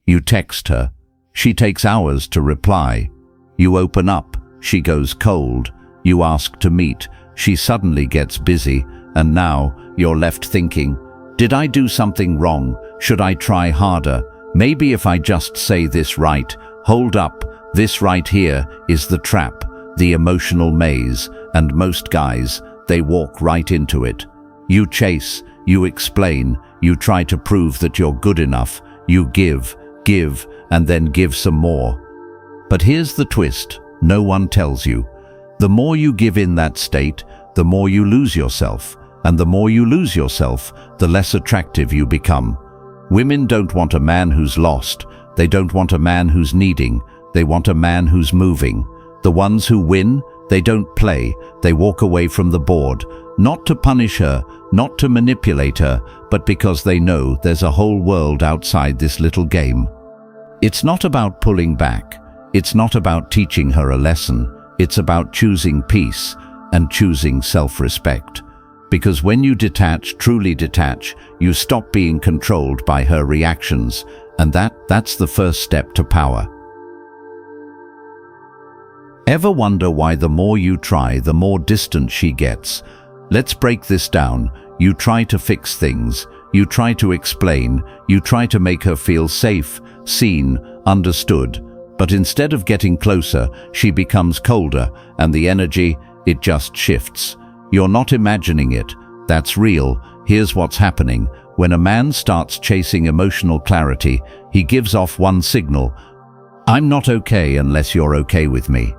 You text her. She takes hours to reply. You open up. She goes cold. You ask to meet. She suddenly gets busy, and now you're left thinking, did I do something wrong? Should I try harder? Maybe if I just say this right. Hold up. This right here is the trap, the emotional maze, and most guys, they walk right into it. You chase, you explain, you try to prove that you're good enough, you give, and then give some more. But here's the twist, no one tells you. The more you give in that state, the more you lose yourself, and the more you lose yourself, the less attractive you become. Women don't want a man who's lost, they don't want a man who's needing, they want a man who's moving. The ones who win, they don't play, they walk away from the board, not to punish her, not to manipulate her, but because they know there's a whole world outside this little game. It's not about pulling back, it's not about teaching her a lesson, it's about choosing peace and choosing self-respect. Because when you detach, truly detach, you stop being controlled by her reactions, and that's the first step to power. Ever wonder why the more you try, the more distant she gets? Let's break this down. You try to fix things, you try to explain, you try to make her feel safe, seen, understood. But instead of getting closer, she becomes colder, and the energy, it just shifts. You're not imagining it. That's real. Here's what's happening. When a man starts chasing emotional clarity, he gives off one signal. I'm not okay unless you're okay with me.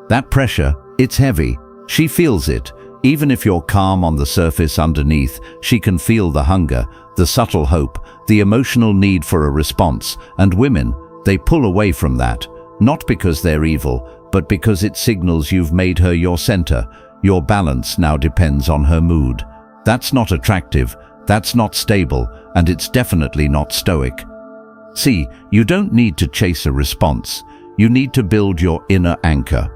That pressure, it's heavy. She feels it. Even if you're calm on the surface, underneath, she can feel the hunger, the subtle hope, the emotional need for a response. And women, they pull away from that. Not because they're evil, but because it signals you've made her your center. Your balance now depends on her mood. That's not attractive, that's not stable, and it's definitely not stoic. See, you don't need to chase a response. You need to build your inner anchor.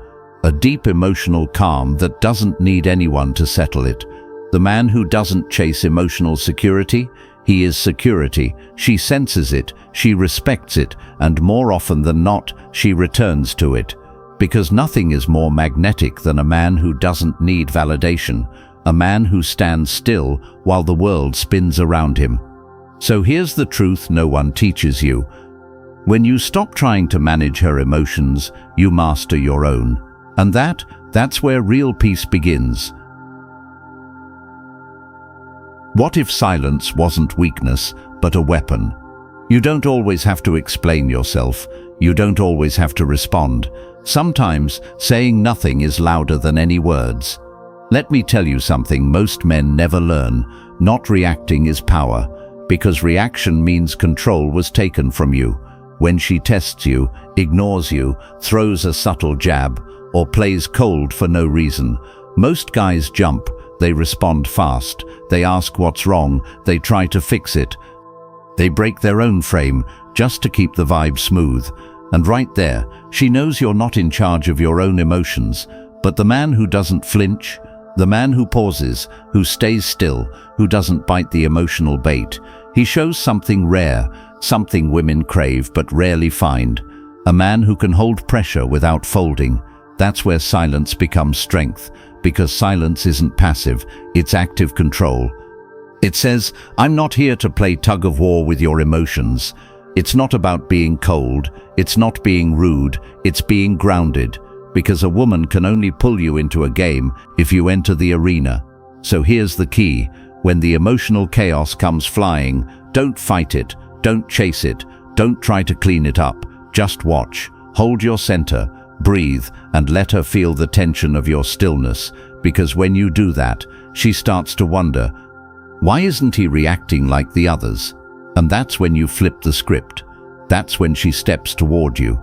A deep emotional calm that doesn't need anyone to settle it. The man who doesn't chase emotional security, he is security. She senses it, she respects it, and more often than not, she returns to it. Because nothing is more magnetic than a man who doesn't need validation, a man who stands still while the world spins around him. So here's the truth no one teaches you. When you stop trying to manage her emotions, you master your own. And that's where real peace begins. What if silence wasn't weakness, but a weapon? You don't always have to explain yourself. You don't always have to respond. Sometimes saying nothing is louder than any words. Let me tell you something most men never learn. Not reacting is power, because reaction means control was taken from you. When she tests you, ignores you, throws a subtle jab, or plays cold for no reason, most guys jump, they respond fast, they ask what's wrong, they try to fix it. They break their own frame just to keep the vibe smooth. And right there, she knows you're not in charge of your own emotions. But the man who doesn't flinch, the man who pauses, who stays still, who doesn't bite the emotional bait, he shows something rare, something women crave but rarely find. A man who can hold pressure without folding. That's where silence becomes strength, because silence isn't passive, it's active control. It says, I'm not here to play tug of war with your emotions. It's not about being cold, it's not being rude, it's being grounded, because a woman can only pull you into a game if you enter the arena. So here's the key. When the emotional chaos comes flying, don't fight it, don't chase it, don't try to clean it up. Just watch, hold your center, breathe, and let her feel the tension of your stillness, because when you do that, she starts to wonder, why isn't he reacting like the others? And that's when you flip the script. That's when she steps toward you.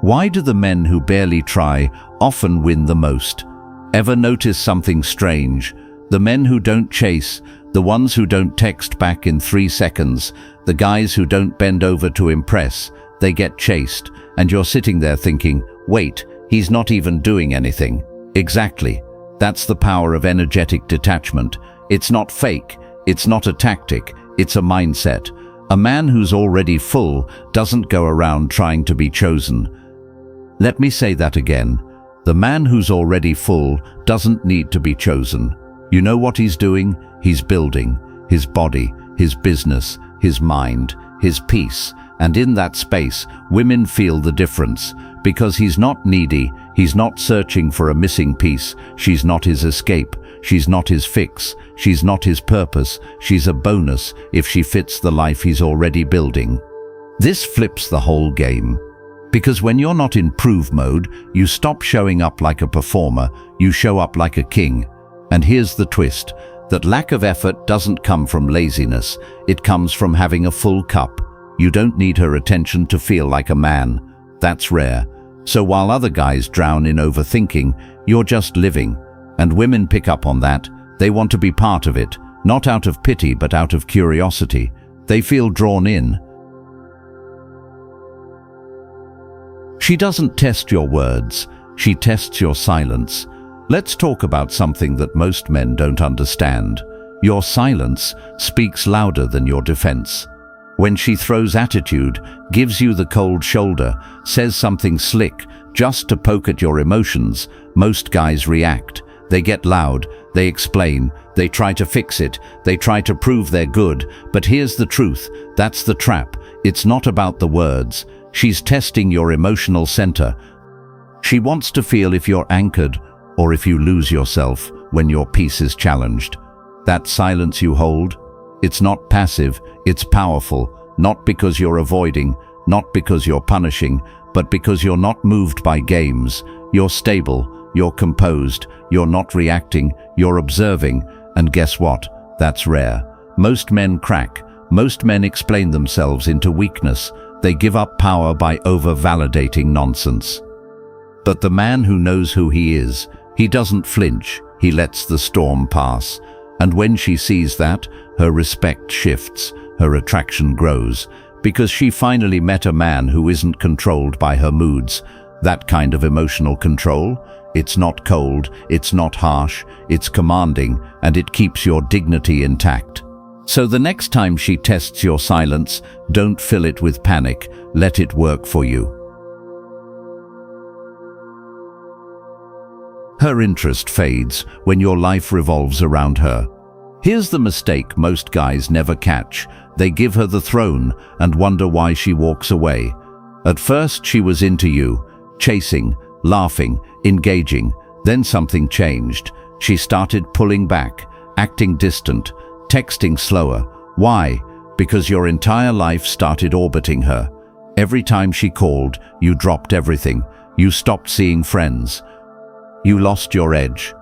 Why do the men who barely try often win the most? Ever notice something strange? The men who don't chase, the ones who don't text back in 3 seconds, the guys who don't bend over to impress, they get chased, and you're sitting there thinking, wait, he's not even doing anything. Exactly. That's the power of energetic detachment. It's not fake, it's not a tactic, It's a mindset. A man who's already full doesn't go around trying to be chosen. Let me say that again. The man who's already full doesn't need to be chosen. You know what he's doing? He's building his body, his business, his mind, his peace. And in that space, women feel the difference. Because he's not needy, he's not searching for a missing piece. She's not his escape. She's not his fix. She's not his purpose. She's a bonus if she fits the life he's already building. This flips the whole game. Because when you're not in prove mode, you stop showing up like a performer, you show up like a king. And here's the twist, that lack of effort doesn't come from laziness, it comes from having a full cup. You don't need her attention to feel like a man. That's rare. So while other guys drown in overthinking, you're just living. And women pick up on that. They want to be part of it, not out of pity but out of curiosity. They feel drawn in. She doesn't test your words, she tests your silence. Let's talk about something that most men don't understand. Your silence speaks louder than your defense. When she throws attitude, gives you the cold shoulder, says something slick just to poke at your emotions, most guys react. They get loud, they explain, they try to fix it, they try to prove they're good. But here's the truth, that's the trap. It's not about the words. She's testing your emotional center. She wants to feel if you're anchored or if you lose yourself when your peace is challenged. That silence you hold, it's not passive, it's powerful, not because you're avoiding, not because you're punishing, but because you're not moved by games. You're stable, you're composed, you're not reacting, you're observing. And guess what? That's rare. Most men crack. Most men explain themselves into weakness. They give up power by over-validating nonsense. But the man who knows who he is, he doesn't flinch, he lets the storm pass. And when she sees that, her respect shifts, her attraction grows, because she finally met a man who isn't controlled by her moods. That kind of emotional control, it's not cold, it's not harsh, it's commanding, and it keeps your dignity intact. So the next time she tests your silence, don't fill it with panic, let it work for you. Her interest fades when your life revolves around her. Here's the mistake most guys never catch. They give her the throne and wonder why she walks away. At first she was into you, chasing, laughing, engaging. Then something changed. She started pulling back, acting distant, texting slower. Why? Because your entire life started orbiting her. Every time she called, you dropped everything. You stopped seeing friends. You lost your edge.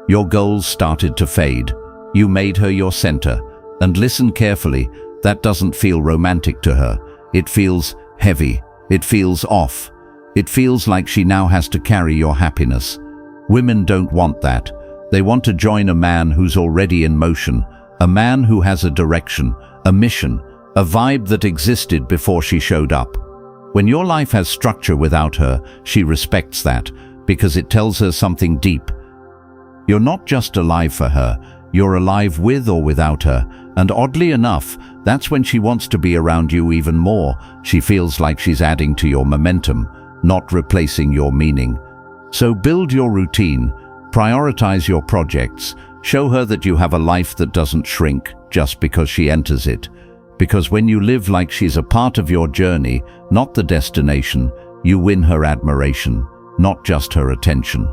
Your goals started to fade. You made her your center. And listen carefully, that doesn't feel romantic to her. It feels heavy. It feels off. It feels like she now has to carry your happiness. Women don't want that. They want to join a man who's already in motion, a man who has a direction, a mission, a vibe that existed before she showed up. When your life has structure without her, she respects that, because it tells her something deep. You're not just alive for her, you're alive with or without her, and oddly enough, that's when she wants to be around you even more. She feels like she's adding to your momentum, not replacing your meaning. So build your routine, prioritize your projects, show her that you have a life that doesn't shrink just because she enters it. Because when you live like she's a part of your journey, not the destination, you win her admiration, not just her attention.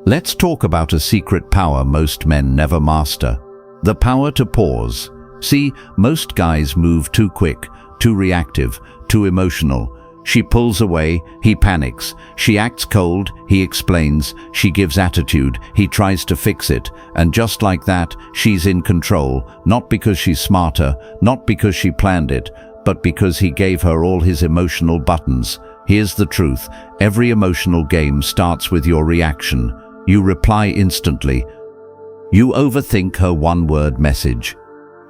Let's talk about a secret power most men never master. The power to pause. See, most guys move too quick, too reactive, too emotional. She pulls away, he panics. She acts cold, he explains. She gives attitude, he tries to fix it. And just like that, she's in control, not because she's smarter, not because she planned it, but because he gave her all his emotional buttons. Here's the truth, every emotional game starts with your reaction. You reply instantly. You overthink her one-word message.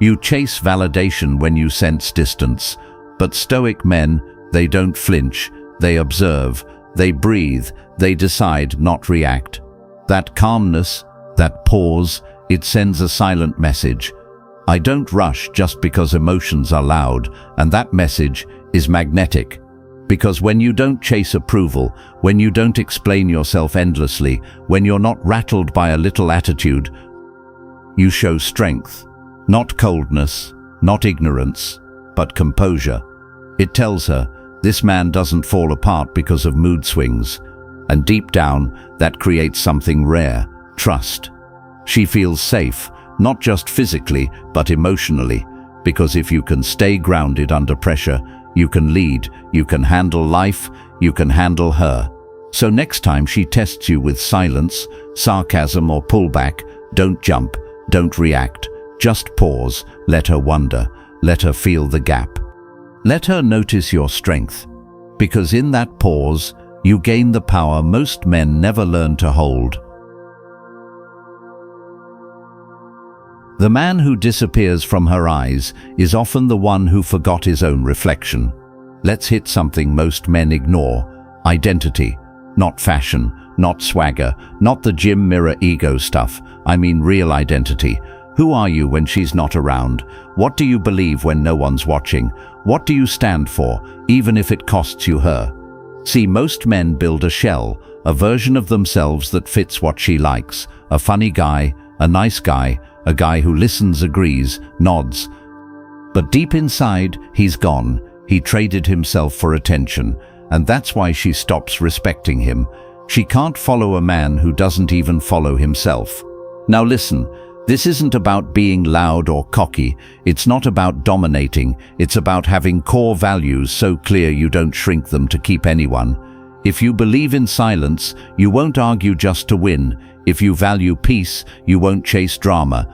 You chase validation when you sense distance. But Stoic men, they don't flinch, they observe, they breathe, they decide, not react. That calmness, that pause, It sends a silent message. I don't rush just because emotions are loud, and that message is magnetic. Because when you don't chase approval, when you don't explain yourself endlessly, when you're not rattled by a little attitude, you show strength, not coldness, not ignorance, but composure. It tells her, this man doesn't fall apart because of mood swings. And deep down, that creates something rare, trust. She feels safe, not just physically, but emotionally, because if you can stay grounded under pressure, you can lead, you can handle life, you can handle her. So next time she tests you with silence, sarcasm or pullback, don't jump, don't react. Just pause, let her wonder, let her feel the gap. Let her notice your strength, because in that pause, you gain the power most men never learn to hold. The man who disappears from her eyes is often the one who forgot his own reflection. Let's hit something most men ignore: identity. Not fashion, not swagger, not the gym mirror ego stuff. I mean real identity. Who are you when she's not around? What do you believe when no one's watching? What do you stand for, even if it costs you her? See, most men build a shell, a version of themselves that fits what she likes. A funny guy, a nice guy, a guy who listens, agrees, nods. But deep inside, he's gone. He traded himself for attention, and that's why she stops respecting him. She can't follow a man who doesn't even follow himself. Now listen, this isn't about being loud or cocky. It's not about dominating. It's about having core values so clear you don't shrink them to keep anyone. If you believe in silence, you won't argue just to win. If you value peace, you won't chase drama.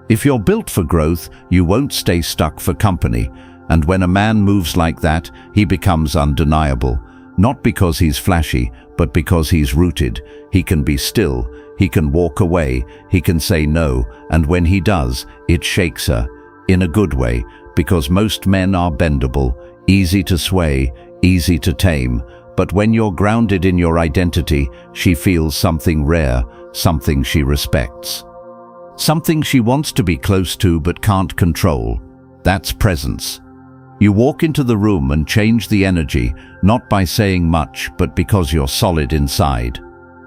If you're built for growth, you won't stay stuck for company. And when a man moves like that, he becomes undeniable. Not because he's flashy, but because he's rooted. He can be still, he can walk away, he can say no, and when he does, it shakes her. In a good way, because most men are bendable, easy to sway, easy to tame. But when you're grounded in your identity, she feels something rare, something she respects. Something she wants to be close to but can't control. That's presence. You walk into the room and change the energy, not by saying much, but because you're solid inside.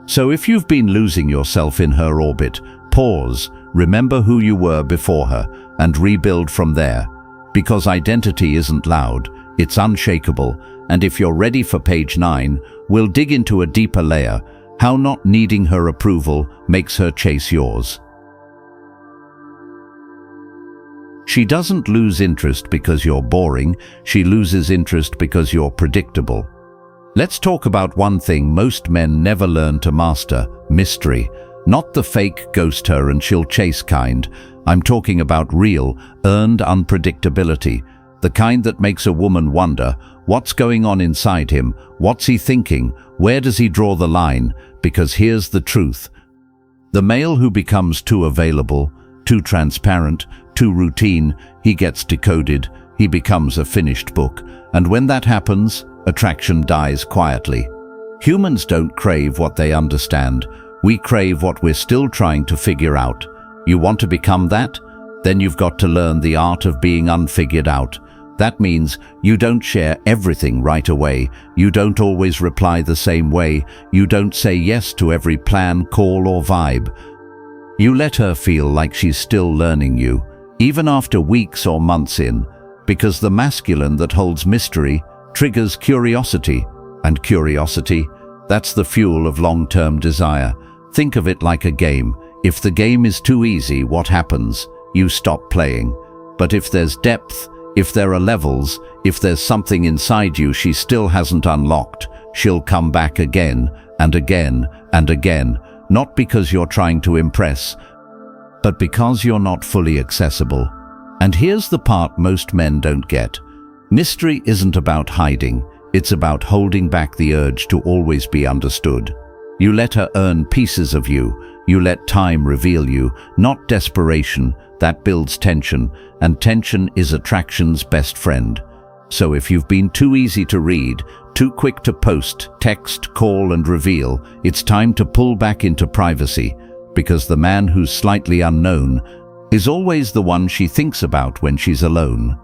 So if you've been losing yourself in her orbit, pause, remember who you were before her, and rebuild from there. Because identity isn't loud, it's unshakable. And if you're ready for page 9, we'll dig into a deeper layer: how not needing her approval makes her chase yours. She doesn't lose interest because you're boring, she loses interest because you're predictable. Let's talk about one thing most men never learn to master: mystery. Not the fake ghost her and she'll chase kind. I'm talking about real, earned unpredictability. The kind that makes a woman wonder, what's going on inside him? What's he thinking? Where does he draw the line? Because here's the truth. The male who becomes too available, too transparent, too routine, he gets decoded, he becomes a finished book. And when that happens, attraction dies quietly. Humans don't crave what they understand. We crave what we're still trying to figure out. You want to become that? Then you've got to learn the art of being unfigured out. That means you don't share everything right away. You don't always reply the same way. You don't say yes to every plan, call, or vibe. You let her feel like she's still learning you, even after weeks or months in, because the masculine that holds mystery triggers curiosity, and curiosity, that's the fuel of long-term desire. Think of it like a game. If the game is too easy, what happens? You stop playing. But if there's depth, if there are levels, if there's something inside you she still hasn't unlocked, she'll come back again and again and again, not because you're trying to impress, but because you're not fully accessible. And here's the part most men don't get. Mystery isn't about hiding, it's about holding back the urge to always be understood. You let her earn pieces of you, you let time reveal you, not desperation. That builds tension, and tension is attraction's best friend. So if you've been too easy to read, too quick to post, text, call, and reveal, it's time to pull back into privacy. because the man who's slightly unknown is always the one she thinks about when she's alone.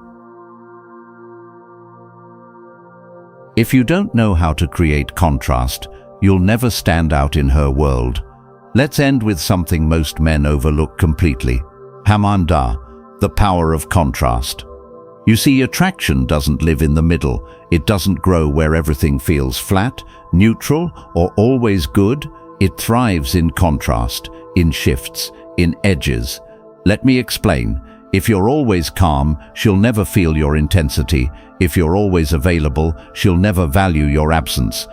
If you don't know how to create contrast, you'll never stand out in her world. Let's end with something most men overlook completely. Hamanda, the power of contrast. You see, attraction doesn't live in the middle. It doesn't grow where everything feels flat, neutral, or always good. It thrives in contrast, in shifts, in edges. Let me explain. If you're always calm, she'll never feel your intensity. If you're always available, she'll never value your absence.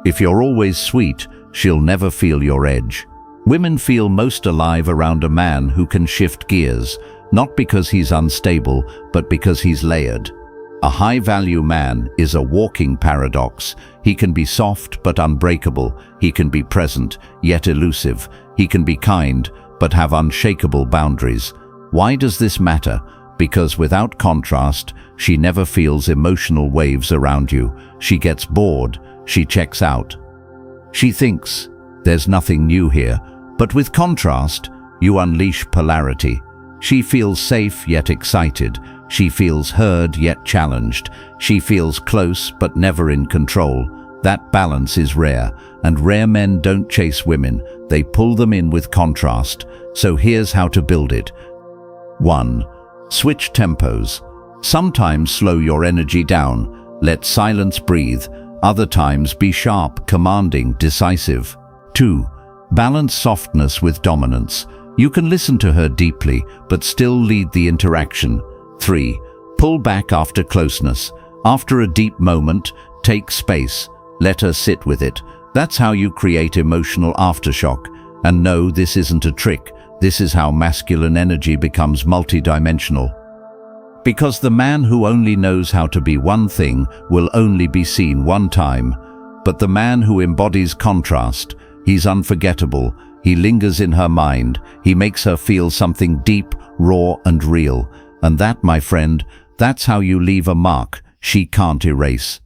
If you're always sweet, she'll never feel your edge. Women feel most alive around a man who can shift gears, not because he's unstable, but because he's layered. A high-value man is a walking paradox. He can be soft but unbreakable. He can be present, yet elusive. He can be kind, but have unshakable boundaries. Why does this matter? Because without contrast, she never feels emotional waves around you. She gets bored. She checks out. She thinks, there's nothing new here. But with contrast, you unleash polarity. She feels safe yet excited. She feels heard yet challenged. She feels close but never in control. That balance is rare, and rare men don't chase women. They pull them in with contrast. So here's how to build it. 1. Switch tempos. Sometimes slow your energy down. Let silence breathe. Other times be sharp, commanding, decisive. 2. Balance softness with dominance. You can listen to her deeply, but still lead the interaction. 3. Pull back after closeness. After a deep moment, take space. Let her sit with it. That's how you create emotional aftershock. And no, this isn't a trick. This is how masculine energy becomes multidimensional. Because the man who only knows how to be one thing will only be seen one time. But the man who embodies contrast, he's unforgettable. He lingers in her mind. He makes her feel something deep, raw, and real. And that, my friend, that's how you leave a mark she can't erase.